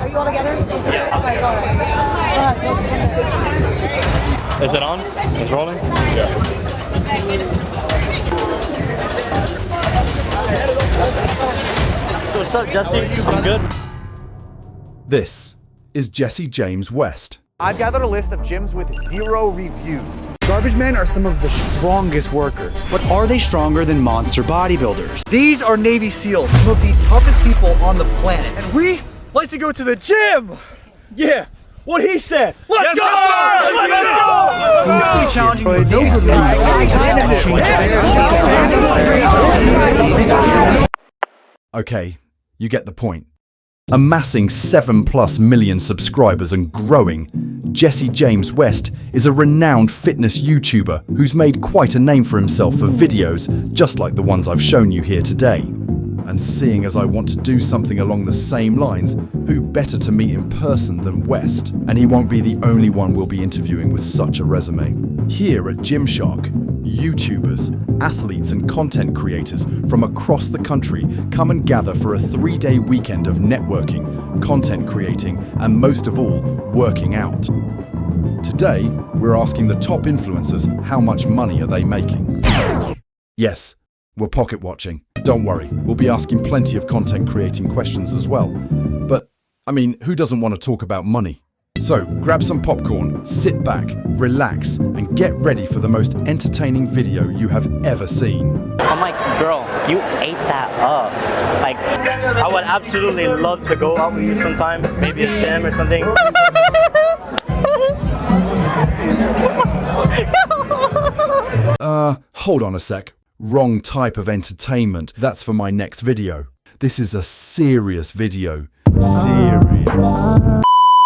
Are you all together? Yeah. Okay, go ahead. Go ahead. Is it on? It's rolling? Yeah. What's up, Jesse? I'm good. This is Jesse James West. I've gathered a list of gyms with 0 reviews. Garbage men are some of the strongest workers. But are they stronger than monster bodybuilders? These are Navy SEALs, some of the toughest people on the planet. And we like to go to the gym! Yeah, what he said. Let's go! Let's go! Challenging Okay, you get the point. Amassing 7+ million subscribers and growing, Jesse James West is a renowned fitness YouTuber who's made quite a name for himself for videos just like the ones I've shown you here today. And seeing as I want to do something along the same lines, who better to meet in person than West? And he won't be the only one we'll be interviewing with such a resume. Here at Gymshark, YouTubers, athletes and content creators from across the country come and gather for a 3-day weekend of networking, content creating, and most of all, working out. Today, we're asking the top influencers how much money are they making. Yes, we're pocket watching. Don't worry, we'll be asking plenty of content creating questions as well. But, I mean, who doesn't want to talk about money? So, grab some popcorn, sit back, relax, and get ready for the most entertaining video you have ever seen. I'm like, girl, you ate that up. Like, I would absolutely love to go out with you sometime, maybe a gym or something. Hold on a sec. Wrong type of entertainment. That's for my next video. This is a serious video. Serious.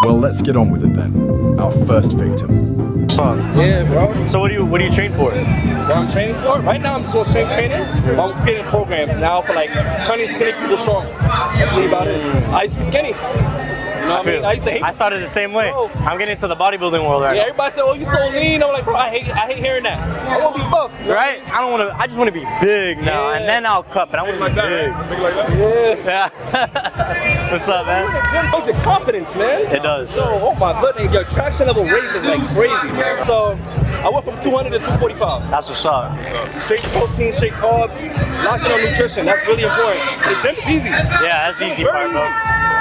Well, let's get on with it then. Our first victim. Yeah, bro. So what do you train for? What I'm training for? Right now I'm still strength training. I'm creating programs now for like turning skinny people strong. That's really about it. I used to be skinny. You know what I mean? I used to hate. I started the same way. Bro. I'm getting into the bodybuilding world right now. Everybody said, "Oh, you so lean." I'm like, bro, I hate hearing that. I want to be buff. Right? I just want to be big now, and then I'll cut. But I want to be big. Big like that? Yeah. What's up, man? It builds your confidence, man. It does. So, oh my goodness, your traction level raises like crazy. So, I went from 200 to 245. That's what's up. Straight protein, straight carbs, locked in on nutrition. That's really important. The gym is easy. Yeah, that's the easy part, bro.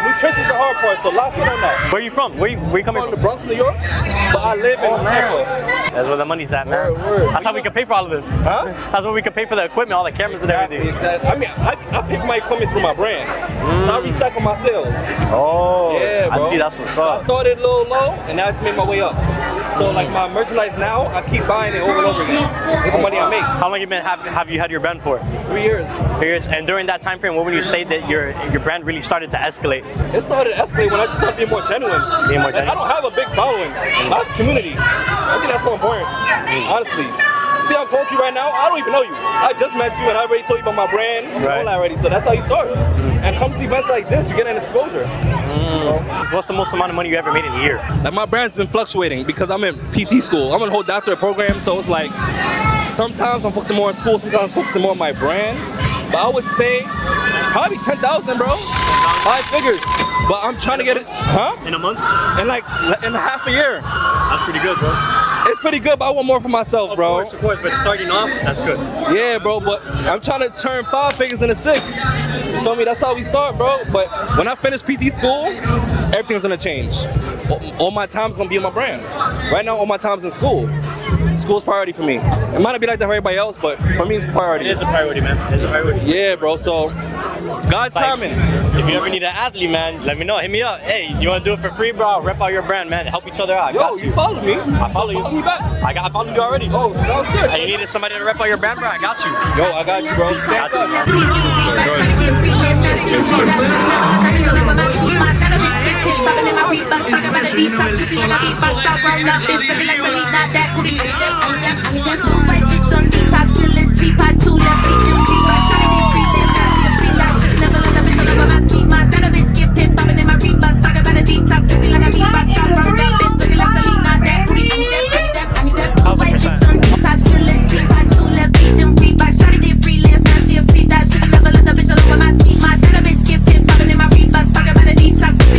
Nutrition's the hard part, so lock in on that. Where are you from? Where you coming from? I'm from the Bronx, New York, but I live in Tampa. That's where the money's at, man. Word. That's how we can pay for all of this. Huh? That's where we can pay for the equipment, all the cameras and everything. Exactly. I mean, I pay for my equipment through my brand. So I recycle my sales. Oh, yeah, bro. I see, that's what's so up. I started a little low, and now I just made my way up. So like my merchandise now, I keep buying it over and over again with the money I make. How long have you had your brand for? 3 years. 3 years. And during that time frame, what would you say that your brand really started to escalate? It started to escalate when I just started being more genuine. Being more genuine. Like, I don't have a big following. My community. I think that's more important, honestly. See, I'm talking to you right now, I don't even know you. I just met you and I already told you about my brand and all that already, so that's how you start. And come to events like this, you get an exposure. So what's the most amount of money you ever made in a year? Like my brand's been fluctuating because I'm in PT school. I'm in a whole doctorate program, so it's like sometimes I'm focusing more on school, sometimes I'm focusing more on my brand. But I would say probably 10,000, bro. 5 figures. But I'm trying to get it, In a month? In half a year. That's pretty good, bro. It's pretty good, but I want more for myself, bro. Of course, but starting off, that's good. Yeah, bro, but I'm trying to turn 5 figures into 6. You feel me? That's how we start, bro. But when I finish PT school, everything's gonna change. All my time's gonna be in my brand. Right now, all my time's in school. School's priority for me. It might not be like that for everybody else, but for me, it's a priority. It is a priority, man. It is a priority. Yeah, bro, so God's timing. If you ever need an athlete, man, let me know. Hit me up. Hey, you want to do it for free, bro? I'll rep out your brand, man. Help each other out. Yo, you follow me. I follow you. Follow me back. I followed you already. Oh, sounds good. And you needed somebody to rep out your brand, bro? I got you. Yo, I got you, bro. Stand up.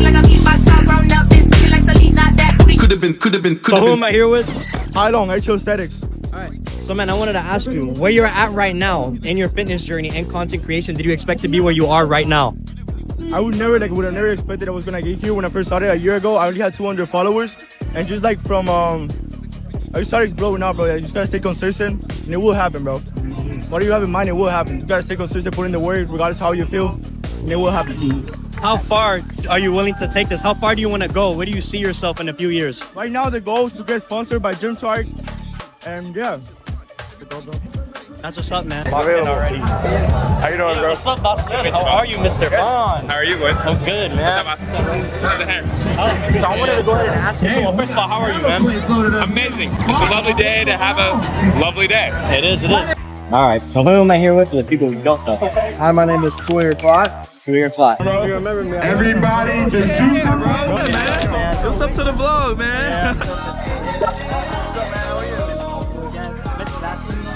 Like a beatbox, So who am I here with? Hi Long, HO Aesthetics. Alright. So man, I wanted to ask you, where you're at right now in your fitness journey and content creation, did you expect to be where you are right now? I would have never expected I was gonna get here when I first started a year ago. I only had 200 followers, and just like from I just started blowing up, bro. You just gotta stay consistent, and it will happen, bro. Whatever you have in mind, it will happen. You gotta stay consistent, put in the work, regardless of how you feel, and it will happen. How far are you willing to take this? How far do you want to go? Where do you see yourself in a few years? Right now, the goal is to get sponsored by Gymshark, and yeah. That's what's up, man. Already. How you doing, bro? What's up, boss? How are you, Mr. Bond? How are you, boys? I'm good, man. What's up, man? So I wanted to go ahead and ask you, well, first of all, how are you, man? Amazing. It's a lovely day to have a lovely day. It is. All right, so who am I here with? For the people who don't know. Hi, my name is Sawyer Clot. Sawyer Clot. You remember me? Everybody, the super What's up to the vlog, man?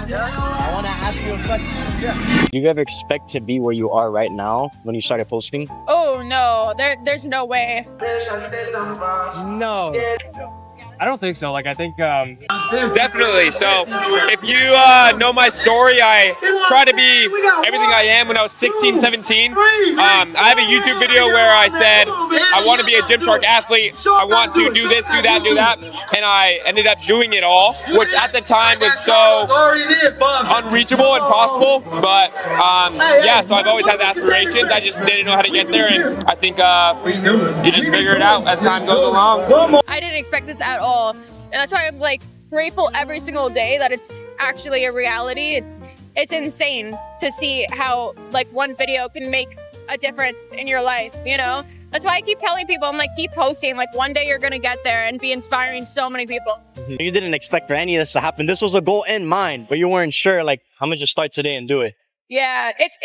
I want to ask you a question. Do you ever expect to be where you are right now when you started posting? Oh no, there's no way. No, I don't think so. Like, I think Definitely. So, if you know my story, I try to be everything I am when I was 16, 17. I have a YouTube video where I said, I want to be a Gymshark athlete. I want to do this, do that, do that. And I ended up doing it all, which at the time was so unreachable and possible. But yeah, so I've always had the aspirations. I just didn't know how to get there. And I think you just figure it out as time goes along. I didn't expect this at all, and that's why I'm like grateful every single day that it's actually a reality. It's insane to see how like one video can make a difference in your life, you know? That's why I keep telling people, I'm like, keep posting, like one day you're gonna get there and be inspiring so many people. You didn't expect for any of this to happen. This was a goal in mind, but you weren't sure, like, I'm gonna just start today and do it. Yeah, it's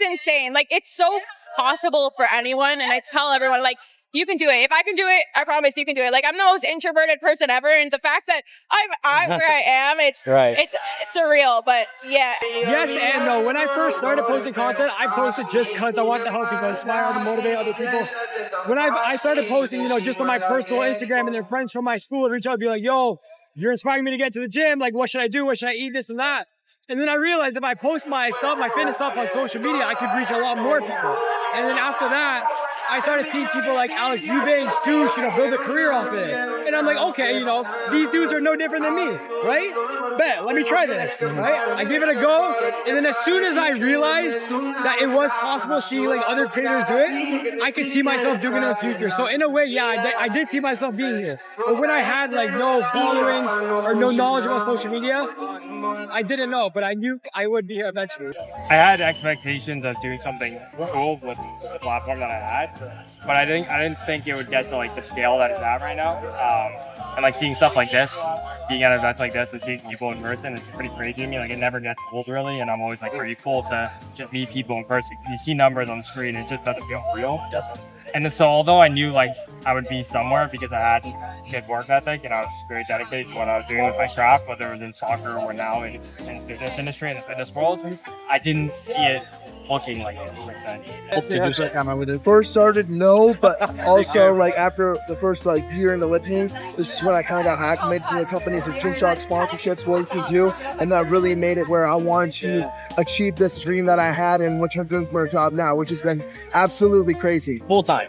insane. Like, it's so possible for anyone, and I tell everyone, like, you can do it. If I can do it, I promise you can do it. Like, I'm the most introverted person ever, and the fact that I'm where I am, it's surreal, but yeah. yes and no. When I first started posting content, I posted just because I wanted to help people, inspire and motivate other people. When I started posting, you know, just on my personal Instagram, and then friends from my school would reach out and be like, yo, you're inspiring me to get to the gym. Like, what should I do? What should I eat? This and that. And then I realized if I post my stuff, my fitness stuff on social media, I could reach a lot more people. And then after that, I started seeing people like Alex Eubanks too, you know, build a career off it. And I'm like, okay, you know, these dudes are no different than me, right? Bet, let me try this, right? I give it a go, and then as soon as I realized that it was possible seeing like other creators do it, I could see myself doing it in the future. So in a way, yeah, I did see myself being here. But when I had like no following or no knowledge about social media, I didn't know, but I knew I would be here eventually. I had expectations of doing something cool with the platform that I had, but I didn't think it would get to like the scale that it's at right now. And like seeing stuff like this, being at events like this and seeing people in person, it's pretty crazy to me. Like, it never gets old really, and I'm always like pretty cool to just meet people in person. You see numbers on the screen, it just doesn't feel real. And then, so although I knew like I would be somewhere because I had good work ethic and I was very dedicated to what I was doing with my craft, whether it was in soccer or now in the fitness industry and the fitness world, I didn't see it looking like it. When it first started, no, but also like after the first like year in the lifting, this is when I kind of got acclimated to the companies and Gymshark sponsorships, working too, and that really made it where I wanted to achieve this dream that I had and which I'm doing for a job now, which has been absolutely crazy. Full time.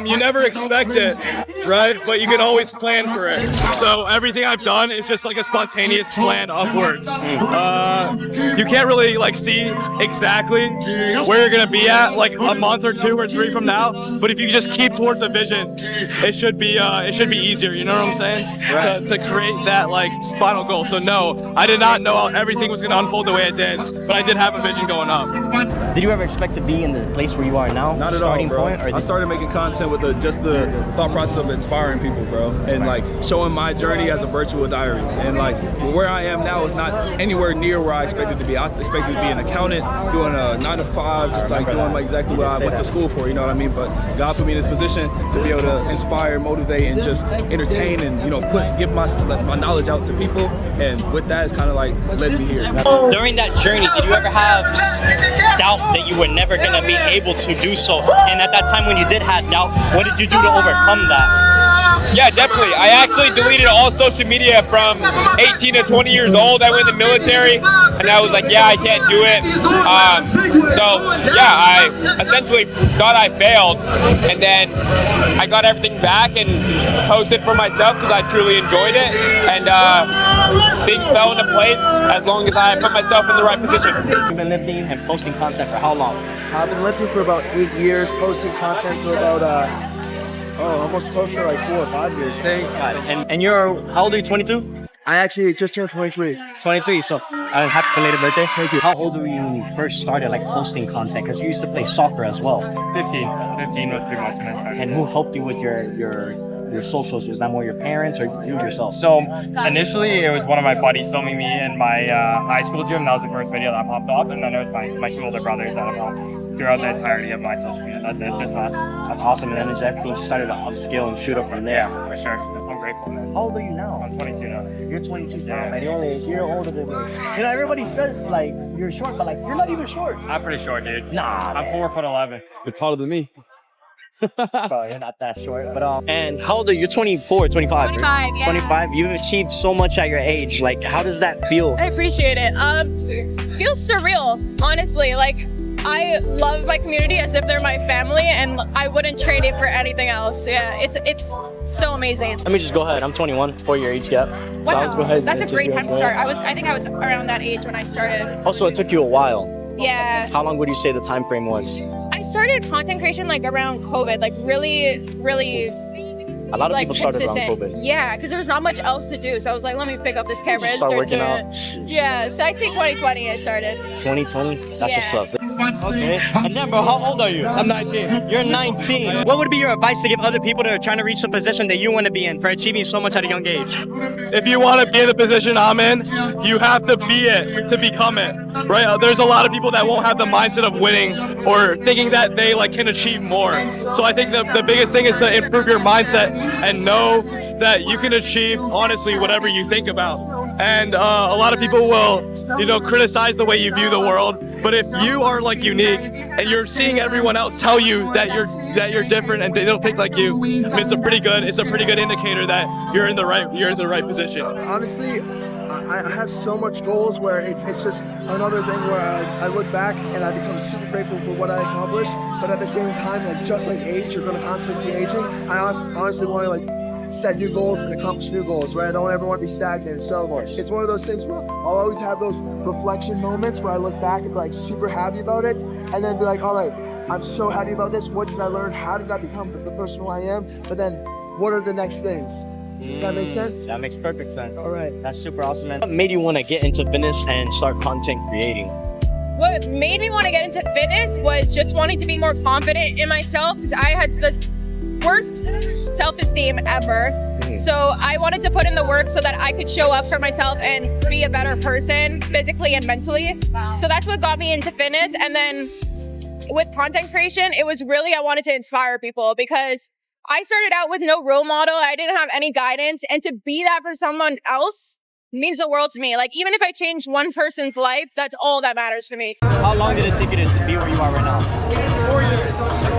You never expect it, right? But you can always plan for it. So everything I've done is just like a spontaneous plan upwards. You can't really like see exactly where you're gonna be at like a month or 2 or 3 from now. But if you just keep towards a vision, it should be easier. You know what I'm saying? To create that like final goal. So no, I did not know everything was gonna unfold the way it did, but I did have a vision going up. Did you ever expect to be in the place where you are now? Not at all, bro. I started making content with just the thought process of inspiring people, bro, and like showing my journey as a virtual diary. And like where I am now is not anywhere near where I expected to be. I expected to be an accountant, doing a 9 to 5, just like doing like exactly what I went to school for. You know what I mean? But God put me in this position to be able to inspire, motivate, and just entertain, and give my knowledge out to people. And with that, it's kind of like led me here. During that journey, did you ever have doubt that you were never going to be able to do so? And at that time when you did have doubt, what did you do to overcome that? Yeah, definitely. I actually deleted all social media from 18 to 20 years old. I went in the military, and I was like, yeah, I can't do it. So yeah, I essentially thought I failed, and then I got everything back and posted for myself because I truly enjoyed it, and things fell into place as long as I put myself in the right position. You've been lifting and posting content for how long? I've been lifting for about 8 years, posting content for about almost close to like 4 or 5 years. Got it. And you're, how old are you, 22? I actually just turned 23. 23, so happy belated birthday. Thank you. How old were you when you first started like posting content? Because you used to play soccer as well. 15 was pretty much when I started. And who helped you with your socials? Was that more your parents or you yourself? So initially it was one of my buddies filming me in my high school gym. That was the first video that popped up, and then it was my 2 older brothers that have helped throughout the entirety of my social media. That's it, just that. That's awesome, and then it's everything just started to upskill and shoot up from there. Yeah, for sure. I'm grateful, man. How old are you now? I'm 22 now. You're 22 now, man. You're only a year older than me. You know, everybody says like you're short, but like you're not even short. I'm pretty short, dude. Nah, I'm 4'11". You're taller than me. Bro, you're not that short. But and how old are you? You're 24, 25. 25, yeah. 25. You've achieved so much at your age. Like, how does that feel? I appreciate it. Feels surreal, honestly. Like, I love my community as if they're my family, and I wouldn't trade it for anything else. Yeah, it's so amazing. Let me just go ahead. I'm 21, 4-year age gap. Wow, So I'll just go ahead that's a and great just time to start. I think I was around that age when I started. Also, it took you a while. Yeah. How long would you say the time frame was? I started content creation like around COVID, like really A lot of like people started consistent. around COVID. Yeah, because there was not much else to do. So I was like, let me pick up this camera and Start start working doing out. it. Yeah, so I'd say 2020 I started. 2020? That's Yeah. what's up. Okay. And then, bro, how old are you? I'm 19. You're 19. What would be your advice to give other people that are trying to reach the position that you want to be in for achieving so much at a young age? If you want to be in the position I'm in, you have to be it to become it, right? There's a lot of people that won't have the mindset of winning or thinking that they like can achieve more. So I think the biggest thing is to improve your mindset and know that you can achieve honestly whatever you think about. And a lot of people will, criticize the way you view the world. But if you are like unique and you're seeing everyone else tell you that you're different and they don't think like you, I mean, it's a pretty good indicator that you're in the right position. Honestly, I have so much goals where it's just another thing where I look back and I become super grateful for what I accomplished. But at the same time, like just like age, you're gonna constantly be aging. I honestly want to like set new goals and accomplish new goals, right? I don't ever want to be stagnant. So it's one of those things where I'll always have those reflection moments where I look back and be like super happy about it, and then be like, all right, I'm so happy about this. What did I learn? How did I become the person who I am? But then what are the next things? Does that make sense? That makes perfect sense. All right. That's super awesome, man. What made you want to get into fitness and start content creating? What made me want to get into fitness was just wanting to be more confident in myself, because I had this worst self-esteem ever. So I wanted to put in the work so that I could show up for myself and be a better person physically and mentally. So that's what got me into fitness. And then with content creation, it was really, I wanted to inspire people, because I started out with no role model. I didn't have any guidance, and to be that for someone else means the world to me. Like, even if I change one person's life, that's all that matters to me. How long did it take you to be where you are right now? 4 years,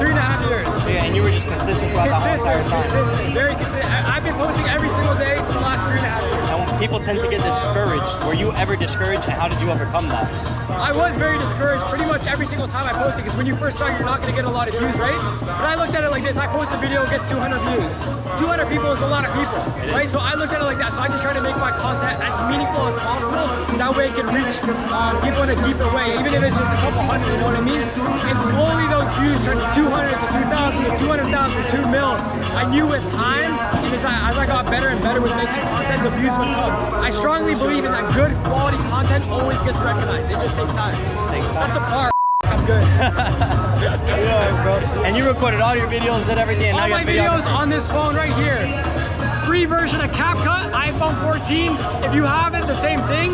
3.5 years. Yeah, and you were just consistent throughout the whole entire time. Consistent, very consistent. I've been posting every single day for the last 3.5 years. And when people tend to get discouraged, were you ever discouraged, and how did you overcome that? I was very discouraged pretty much every single time I posted, because when you first start, you're not going to get a lot of views, right? But I looked at it like this. I post a video, gets 200 views. 200 people is a lot of people, right? So I looked at it like that. So I just try to make my content as meaningful as possible. That way it can reach people in a deeper way, even if it's just a couple hundred, you know what I mean? And slowly those views turned to 200 to 2,000 to 200,000 to 2 mil. I knew with time, because as I got better and better with making content, the views would come. I strongly believe in that good quality content always gets recognized. It just takes time. That's a part. I'm good. Yeah, bro. And you recorded all your videos and everything. And all now my videos on this phone right here. Free version of CapCut, iPhone 14. If you haven't, the same thing.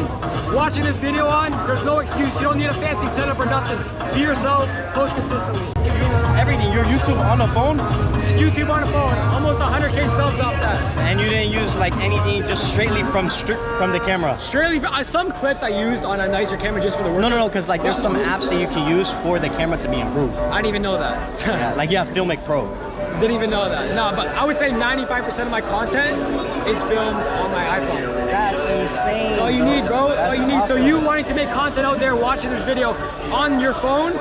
Watching this video on, there's no excuse. You don't need a fancy setup or nothing. Be yourself, post consistently. everything. Your YouTube on the phone, YouTube on the phone, almost 100K subs off that. and you didn't use like anything, just straightly from the camera. Straightly, some clips I used on a nicer camera just for the work. No, because like there's some apps that you can use for the camera to be improved. I didn't even know that. Yeah, like yeah, Filmic Pro. Didn't even know that. No, but I would say 95% of my content is filmed on my iPhone. That's insane. That's all you need, bro. That's all you need. So you wanting to make content out there, watching this video on your phone,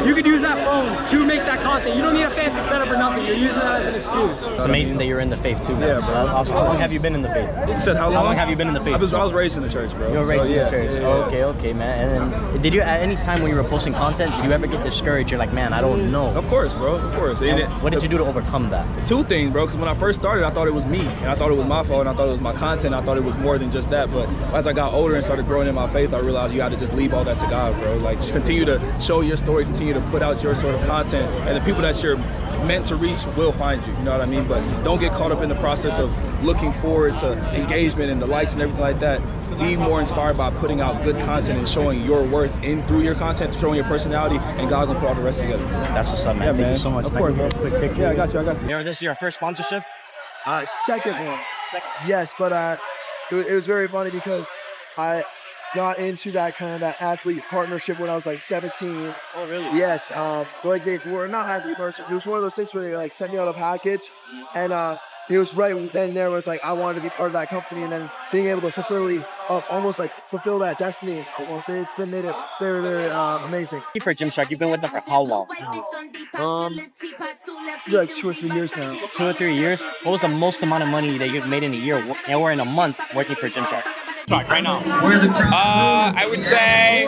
you could use that phone to make that content. You don't need a fancy setup or nothing. You're using that as an excuse. It's amazing that you're in the faith too. Yeah, bro. That's awesome. How long have you been in the faith? You said how long? How long have you been in the faith? I was raised in the church, bro. You were raised in the yeah, church. Yeah. Okay, man. And then, did you at any time when you were posting content, did you ever get discouraged? You're like, man, I don't know. Of course, bro. Of course. What did you do to overcome that? Two things, bro. Because when I first started, I thought it was me, and I thought it was my fault, and I thought it was my content. I thought it was more than just that. But as I got older and started growing in my faith, I realized you got to just leave all that to God, bro. Like, continue to show your story, continue to put out your sort of content, and the people that you're meant to reach will find you. You know what I mean? But don't get caught up in the process of looking forward to engagement and the likes and everything like that. Be more inspired by putting out good content and showing your worth through your content, showing your personality, and God gonna put all the rest together. That's what's up, man. Yeah, Thank you so much. Of course, bro. Quick picture. Yeah, I got you. This is your first sponsorship? Second one. Yes, but it was very funny because I got into that kind of that athlete partnership when I was like 17. Oh, really? Yes. Like they were not athlete partnership. It was one of those things where they like sent me out a package, and it was right then and there was like I wanted to be part of that company, and then being able to fulfill that destiny. Almost, it's been made it very, very amazing. For Gymshark, you've been with them for how long? Like 2 or 3 years now. 2 or 3 years. What was the most amount of money that you've made in a year or in a month working for Gymshark? Right now. I would say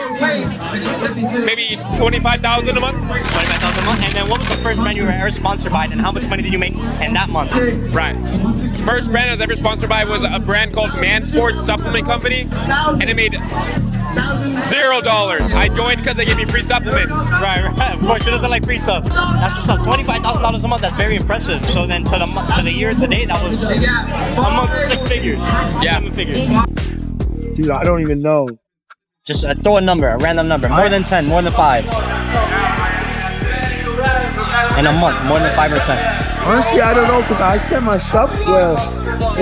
maybe 25,000 a month. 25,000 a month. And then what was the first brand you were ever sponsored by, and how much money did you make in that month? Right. First brand I was ever sponsored by was a brand called Man Sports Supplement Company, and it made $0. I joined because they gave me free supplements. Right. Of course, she doesn't like free stuff. That's what's up. $25,000 a month. That's very impressive. So then to the year to date, that was amongst 6 figures. Yeah. 7 figures. Dude, I don't even know. Just throw a number, a random number. More than 10, more than 5. In a month, more than 5 or 10. Honestly, I don't know because I send my stuff where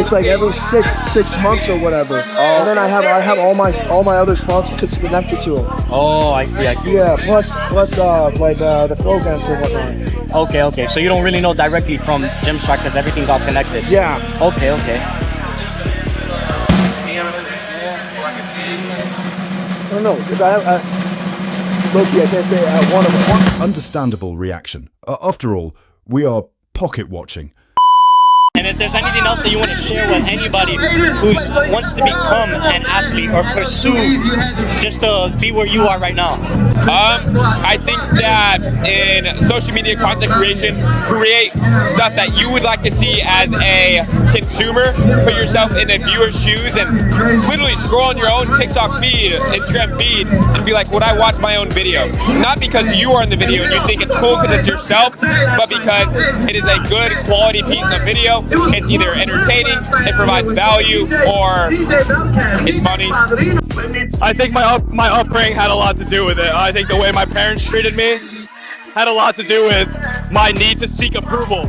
it's like every six months or whatever, and then I have all my other sponsorships connected to it. Oh, I see. Yeah, plus the programs and whatnot. Okay. So you don't really know directly from Gymshark because everything's all connected. Yeah. Okay. I don't know because Loki, I can't say one of them. Understandable reaction. After all, we are pocket watching. And if there's anything else that you want to share with anybody who wants to become an athlete or pursue just to be where you are right now. I think that in social media content creation, create stuff that you would like to see as a consumer. Put yourself in a viewer's shoes and literally scroll on your own TikTok feed, Instagram feed, and be like, would I watch my own video? Not because you are in the video and you think it's cool because it's yourself, but because it is a good quality piece of video. It's either entertaining, it provides value, or it's funny. I think my upbringing had a lot to do with it. I think the way my parents treated me had a lot to do with my need to seek approval,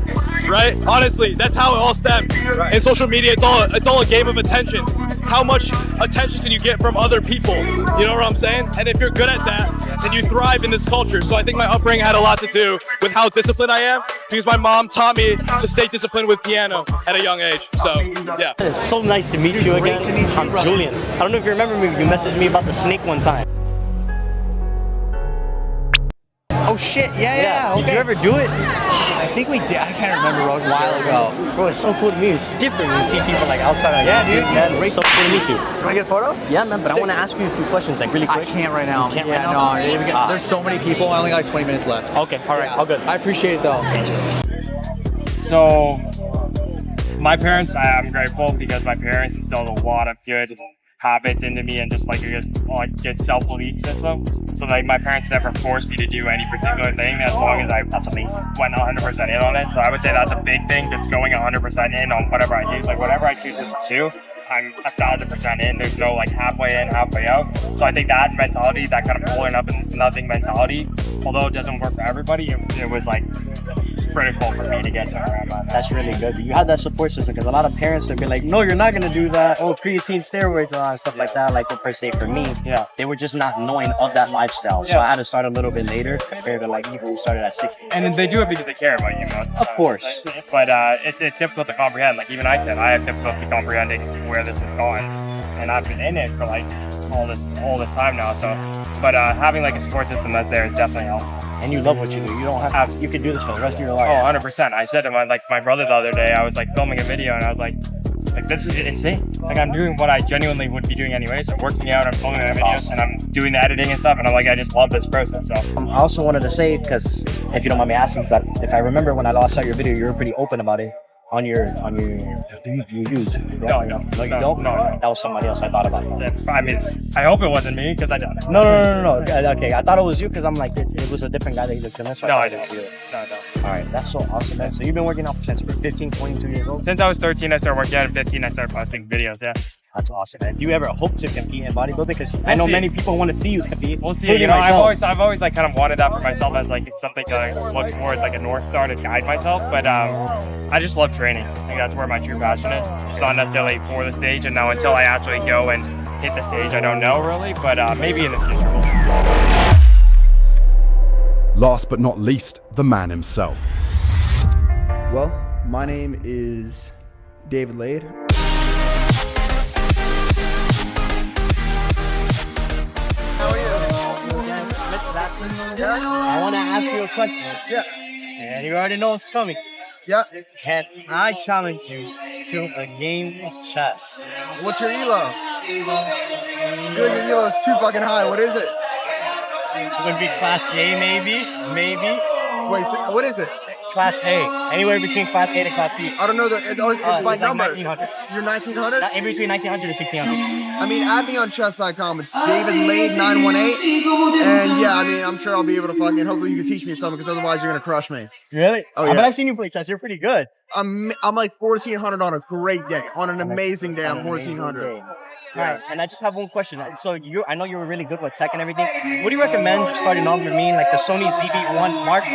right? Honestly, that's how it all stemmed. In social media, it's all a game of attention. How much attention can you get from other people? You know what I'm saying? And if you're good at that, then you thrive in this culture. So I think my upbringing had a lot to do with how disciplined I am, because my mom taught me to stay disciplined with piano at a young age. So, yeah. It's so nice to meet you again. I'm Julian. I don't know if you remember me, you messaged me about the snake one time. Oh shit, yeah, okay. Did you ever do it? I think we did. I can't remember, bro. It was a while ago. Bro, it's so cool to meet you. It's different when you see people like outside on Yeah, YouTube, dude. man. It's so cool to meet you. You wanna get a photo? Yeah, man, but I want to ask you a few questions, like really quick. I can't right now. You can't right now? There's so many people. I only got like 20 minutes left. Okay, all right, all good. I appreciate it though. So, my parents, I'm grateful because my parents instilled a lot of good habits into me and just like a good self-belief system. So like my parents never forced me to do any particular thing as long as I That's amazing. went 100% in on it. So I would say that's a big thing, just going 100% in on whatever I do. Like whatever I choose to pursue, I'm 1,000% in. There's no like halfway in, halfway out. So I think that mentality, that kind of pulling up and nothing mentality although it doesn't work for everybody, it was like critical for me to get to where I'm at. That's really good. You have that support system because a lot of parents would be like, no, you're not going to do that. Oh, creatine, steroids, and stuff like that. Like per se for me, they were just not knowing of that lifestyle. So I had to start a little bit later compared to like people who started at 16. And they do it because they care about you, Of course. But it's difficult to comprehend. Like even I said, I have difficulty comprehending where this is going. And I've been in it for like all this time now. So, but having like a support system that's there is definitely helpful. And you love what you do. You don't have. You could do this for the rest of your life. Oh, 100%. I said to my brother the other day, I was like filming a video, and I was like this is insane. Like I'm doing what I genuinely would be doing anyway. So I'm working out, I'm filming my videos, and I'm doing the editing and stuff. And I'm like, I just love this process. So I also wanted to say, because if you don't mind me asking, because if I remember when I last saw your video, you were pretty open about it. On your you use no, you don't. That was somebody else I thought about. I mean, I hope it wasn't me because I don't. No. Okay, I thought it was you because I'm like it was a different guy that you looked in. No, I didn't. No. All right, that's so awesome, man. So you've been working out since you were 15, 22 years old. Since I was 13, I started working out. At 15, I started posting videos. Yeah. That's awesome, man. Do you ever hope to compete in bodybuilding? Because I know many people want to see you compete. We'll see. You know, I've always like kind of wanted that for myself as like something to look towards, like a North Star to guide myself. But I just love training. I think that's where my true passion is. It's not necessarily for the stage, and now until I actually go and hit the stage, I don't know really. But maybe in the future. Last but not least, the man himself. Well, my name is David Lade. I want to ask you a question. Yeah. And you already know what's coming. Yeah. Can I challenge you to a game of chess? What's your elo? Good, your elo is too fucking high. What is it? It would be class A, maybe. Wait, so what is it? Class A. Anywhere between class A to class B. I don't know. It's my number. Like 1900. You're 1900? In between 1900 and 1600. I mean, add me on chess.com. It's David Lade 918. And yeah, I mean, I'm sure I'll be able to fucking, hopefully you can teach me something because otherwise you're going to crush me. Really? Oh, yeah. But I've seen you play chess. You're pretty good. I'm like 1400 on a great day. On an amazing day, I'm 1400. Right, and I just have one question. So I know you were really good with tech and everything. What do you recommend starting off with me, like the Sony ZV-1 Mark 1?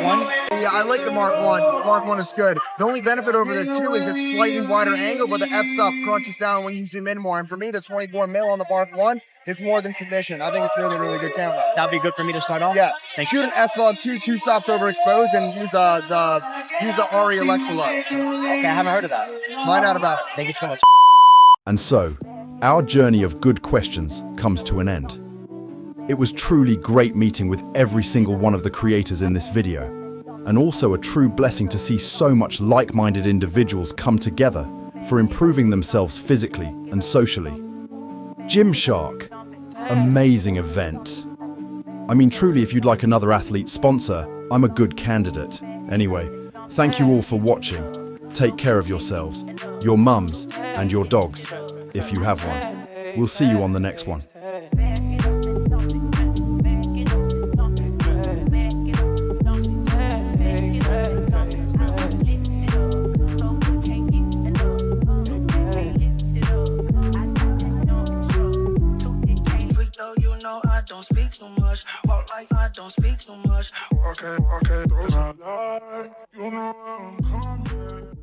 Yeah, I like the Mark 1. Mark 1 is good. The only benefit over the 2 is it's slightly wider angle, but the f-stop crunches down when you zoom in more. And for me, the 24mm on the Mark 1 is more than sufficient. I think it's really, really good camera. That'd be good for me to start off? Yeah. Thank Shoot an S-Log 2 stops overexposed, and use the Ari Alexa Lux. Okay, I haven't heard of that. Find out about it. Thank you so much. And so, our journey of good questions comes to an end. It was truly great meeting with every single one of the creators in this video, and also a true blessing to see so much like-minded individuals come together for improving themselves physically and socially. Gymshark, amazing event. I mean, truly, if you'd like another athlete sponsor, I'm a good candidate. Anyway, thank you all for watching. Take care of yourselves, your mums, and your dogs, if you have one. We'll see you on the next one. I don't speak too much. Walk like I don't speak too much. Okay, those are lies. You know I'm coming.